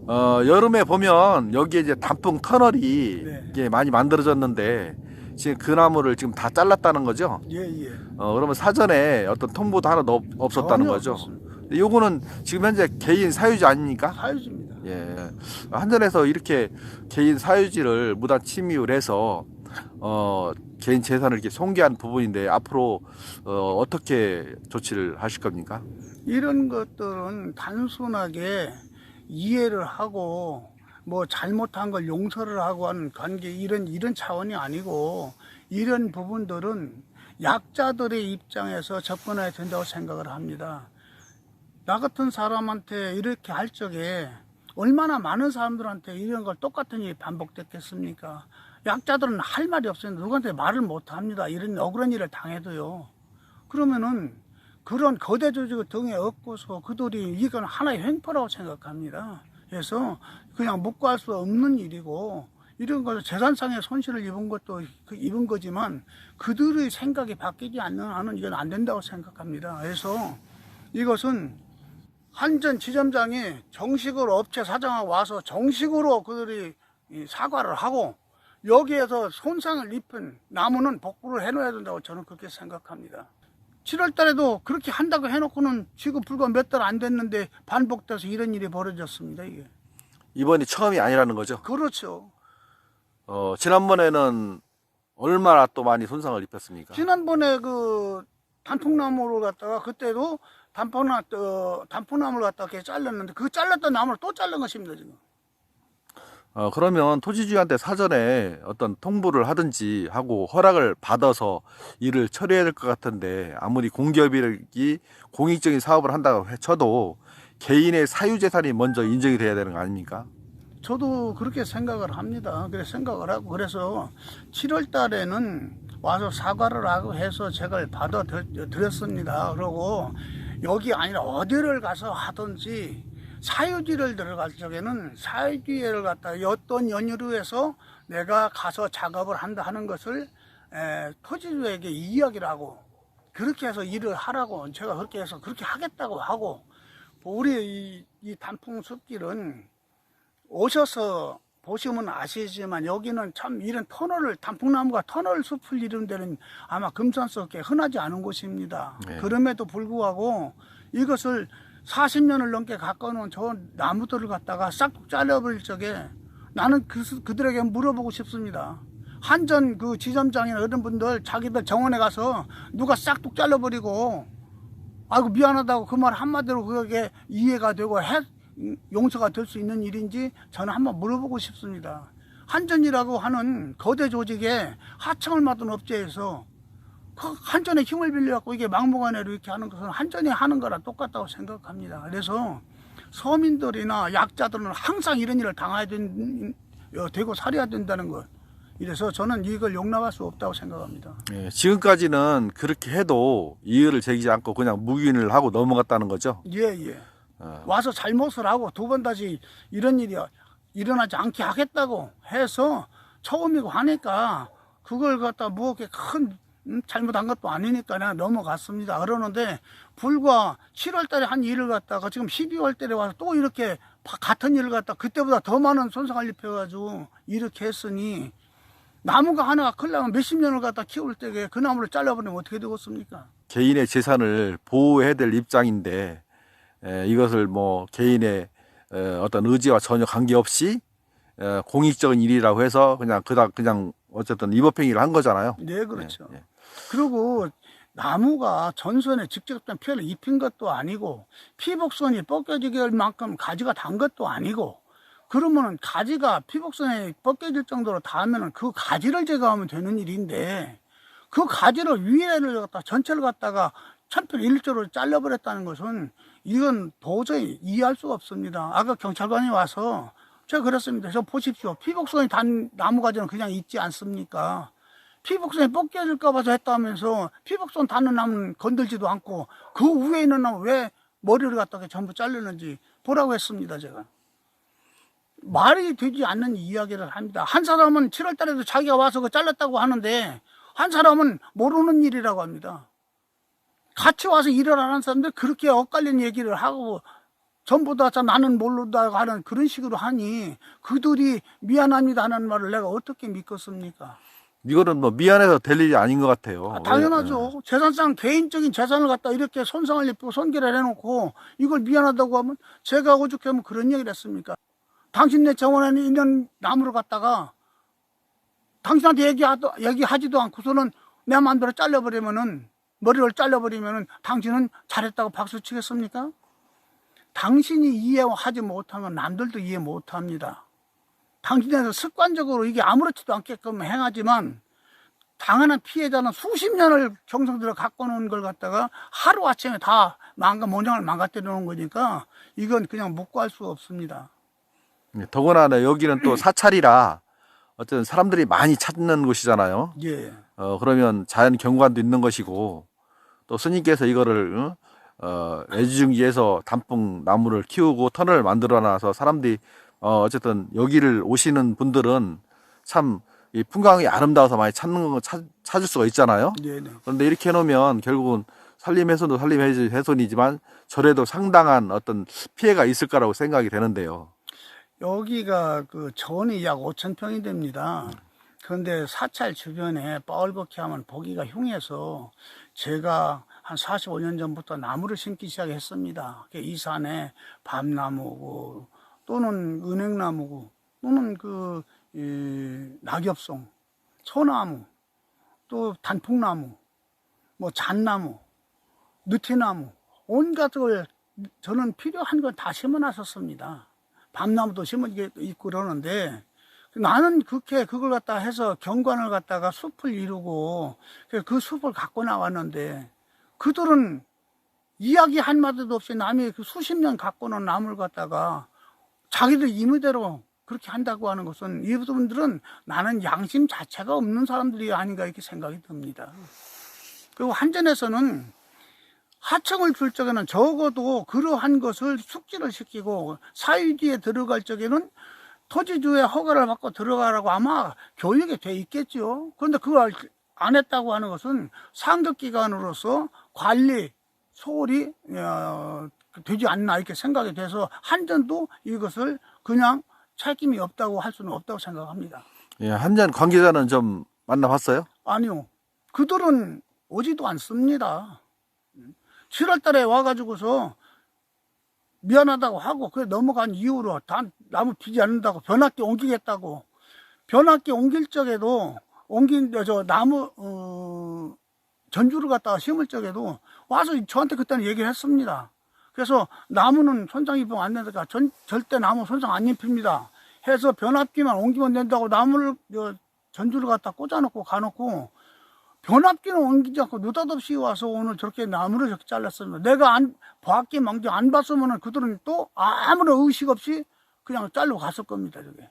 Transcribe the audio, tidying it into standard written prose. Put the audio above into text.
여름에 보면 여기에 이제 단풍 터널이 네. 이게 많이 만들어졌는데 지금 그 나무를 지금 다 잘랐다는 거죠. 예, 예. 그러면 사전에 어떤 통보도 하나도 없었다는 전혀 거죠. 없었습니다. 근데 요거는 지금 현재 개인 사유지 아닙니까? 사유지입니다. 예. 한전에서 이렇게 개인 사유지를 무단 침입을 해서 개인 재산을 이렇게 손괴한 부분인데 앞으로 어떻게 조치를 하실 겁니까? 이런 것들은 단순하게 이해를 하고 뭐 잘못한 걸 용서를 하고 하는 관계 이런 차원이 아니고 이런 부분들은 약자들의 입장에서 접근해야 된다고 생각을 합니다. 나 같은 사람한테 이렇게 할 적에 얼마나 많은 사람들한테 이런 걸 똑같은 일이 반복됐겠습니까? 약자들은 할 말이 없어요. 누구한테 말을 못 합니다. 이런 억울한 일을 당해도요. 그러면은 그런 거대 조직을 등에 업고서 그들이 이건 하나의 횡포라고 생각합니다. 그래서 그냥 묵과할 수 없는 일이고 이런 것을 재산상의 손실을 입은 것도 입은 거지만 그들의 생각이 바뀌지 않는 한은 이건 안 된다고 생각합니다. 그래서 이것은 한전 지점장이 정식으로 업체 사장하고 와서 정식으로 그들이 사과를 하고 여기에서 손상을 입힌 나무는 복구를 해놔야 된다고 저는 그렇게 생각합니다. 7월 달에도 그렇게 한다고 해놓고는 지금 불과 몇 달 안 됐는데 반복돼서 이런 일이 벌어졌습니다, 이게. 이번이 처음이 아니라는 거죠. 그렇죠. 지난번에는 얼마나 또 많이 손상을 입혔습니까? 지난번에 그 단풍나무를 갖다가 그때도 단풍나무를 갖다가 이렇게 잘랐는데 그 잘랐던 나무를 또 자른 것입니다, 지금. 그러면 토지주한테 사전에 어떤 통보를 하든지 하고 허락을 받아서 일을 처리해야 될 것 같은데 아무리 공기업이 공익적인 사업을 한다고 쳐도 개인의 사유재산이 먼저 인정이 돼야 되는 거 아닙니까? 저도 그렇게 생각을 합니다. 그래서 생각을 하고 그래서 7월 달에는 와서 사과를 하고 해서 제가 받아들였습니다. 그러고 여기 아니라 어디를 가서 하든지 사유지를 들어갈 적에는 사유지를 갖다 어떤 연유로 해서 내가 가서 작업을 한다 하는 것을 토지주에게 이야기를 하고 그렇게 해서 일을 하라고 제가 그렇게 해서 그렇게 하겠다고 하고 우리 이 단풍 숲길은 오셔서 보시면 아시지만 여기는 참 이런 터널을 단풍나무가 터널 숲을 이루는 데는 아마 금산스럽게 흔하지 않은 곳입니다. 네. 그럼에도 불구하고 이것을 40년을 넘게 가까운 저 나무들을 갖다가 싹둑 잘라버릴 적에 나는 그들에게 물어보고 싶습니다. 한전 그 지점장이나 이런 분들 자기들 정원에 가서 누가 싹둑 잘라버리고 아이고 미안하다고 그 말 한마디로 그게 이해가 되고 용서가 될 수 있는 일인지 저는 한번 물어보고 싶습니다. 한전이라고 하는 거대 조직에 하청을 맡은 업체에서 그 한전의 힘을 빌려갖고 이게 막무가내로 이렇게 하는 것은 한전이 하는 거랑 똑같다고 생각합니다. 그래서 서민들이나 약자들은 항상 이런 일을 당해야 되고 살아야 된다는 것. 이래서 저는 이걸 용납할 수 없다고 생각합니다. 예, 지금까지는 그렇게 해도 이의를 제기지 않고 그냥 묵인을 하고 넘어갔다는 거죠. 예, 예. 와서 잘못을 하고 두 번 다시 이런 일이 일어나지 않게 하겠다고 해서 처음이고 하니까 그걸 갖다 뭐 이렇게 큰 잘못한 것도 아니니까 그냥 넘어갔습니다. 그러는데 불과 7월 달에 한 일을 갖다가 지금 12월 달에 와서 또 이렇게 같은 일을 갖다 그때보다 더 많은 손상을 입혀가지고 이렇게 했으니 나무가 하나가 크려면 몇십 년을 갖다 키울 때에 그 나무를 잘라버리면 어떻게 되겠습니까? 개인의 재산을 보호해야 될 입장인데 이것을 뭐 개인의 어떤 의지와 전혀 관계없이 공익적인 일이라고 해서 그냥 어쨌든 위법행위를 한 거잖아요. 네, 그렇죠. 예, 예. 그리고 나무가 전선에 직접적인 피해를 입힌 것도 아니고 피복선이 벗겨지게 할 만큼 가지가 단 것도 아니고 그러면은 가지가 피복선에 벗겨질 정도로 닿으면은 그 가지를 제거하면 되는 일인데 그 가지를 위에를 갖다 전체를 갖다가 천편일조로 잘라버렸다는 것은 이건 도저히 이해할 수가 없습니다. 아까 경찰관이 와서 제가 그랬습니다. 저 보십시오. 피복선이 단 나무 가지는 그냥 있지 않습니까? 피복선이 벗겨질까 봐서 했다면서 피복선 닿는 나무는 건들지도 않고 그 위에 있는 나무 왜 머리를 갖다가 전부 자르는지 보라고 했습니다. 제가. 말이 되지 않는 이야기를 합니다. 한 사람은 7월 달에도 자기가 와서 그 잘랐다고 하는데 한 사람은 모르는 일이라고 합니다. 같이 와서 일을 하는 사람들 그렇게 엇갈린 얘기를 하고 전부 다 나는 모르다 하는 그런 식으로 하니 그들이 미안합니다 하는 말을 내가 어떻게 믿겠습니까? 이거는 뭐 미안해서 될 일이 아닌 것 같아요. 당연하죠. 재산상 개인적인 재산을 갖다 이렇게 손상을 입고 손괴를 해놓고 이걸 미안하다고 하면 제가 어저께 하면 그런 얘기를 했습니까? 당신네 정원에는 있는 나무를 갖다가 당신한테 얘기하지도 않고서는 내 마음대로 잘라버리면은 머리를 잘라버리면은 당신은 잘했다고 박수 치겠습니까? 당신이 이해하지 못하면 남들도 이해 못합니다. 당신에서 습관적으로 이게 아무렇지도 않게끔 행하지만 당하는 피해자는 수십 년을 경성 들어 갖고 놓은 걸 갖다가 하루아침에 다 모양을 망가뜨려 놓은 거니까 이건 그냥 묵고할 수 없습니다. 더구나 여기는 또 사찰이라 어쨌든 사람들이 많이 찾는 곳이잖아요. 예. 그러면 자연 경관도 있는 것이고 또 스님께서 이거를 애지중지해서 단풍 나무를 키우고 터널을 만들어 놔서 사람들이 어쨌든 여기를 오시는 분들은 참 이 풍광이 아름다워서 많이 찾을 수가 있잖아요. 네네. 그런데 이렇게 해놓으면 결국은 산림훼손도 산림훼손이지만 절에도 상당한 어떤 피해가 있을 거라고 생각이 되는데요. 여기가 그 전이 약 5,000평이 됩니다. 그런데 사찰 주변에 뻘겋게 하면 보기가 흉해서 제가 한 45년 전부터 나무를 심기 시작했습니다. 이 산에 밤나무고 또는 은행나무고 또는 낙엽송, 소나무, 또 단풍나무, 뭐 잣나무, 느티나무 온갖 걸 저는 필요한 걸 다 심어놨었습니다. 밤나무도 심어 있고 그러는데 나는 그걸 갖다 해서 경관을 갖다가 숲을 이루고 그 숲을 갖고 나왔는데 그들은 이야기 한마디도 없이 남이 그 수십 년 갖고 놓은 나무를 갖다가 자기들 임의대로 그렇게 한다고 하는 것은 이분들은 나는 양심 자체가 없는 사람들이 아닌가 이렇게 생각이 듭니다. 그리고 한전에서는 하청을 줄 적에는 적어도 그러한 것을 숙지를 시키고 사유지에 들어갈 적에는 토지주의 허가를 받고 들어가라고 아마 교육이 돼 있겠죠. 그런데 그걸 안 했다고 하는 것은 상급기관으로서 관리, 소홀히 되지 않나 이렇게 생각이 돼서 한전도 이것을 그냥 책임이 없다고 할 수는 없다고 생각합니다. 예, 한전 관계자는 좀 만나봤어요? 아니요. 그들은 오지도 않습니다. 7월 달에 와가지고서 미안하다고 하고 그래 넘어간 이후로 다 나무 피지 않는다고 변압기 옮기겠다고 변압기 옮길 적에도 나무 전주를 갖다가 심을 적에도 와서 저한테 그때는 얘기를 했습니다. 그래서 나무는 손상 입으면 안 되니까 절대 나무 손상 안 입힙니다 해서 변압기만 옮기면 된다고 나무를 전주를 갖다 꽂아놓고 가놓고 변압기는 옮기지 않고 느닷없이 와서 오늘 저렇게 나무를 저렇게 잘랐습니다. 내가 봤기 망정 안 봤으면 그들은 또 아무런 의식 없이 그냥 잘라 갔을 겁니다. 저게.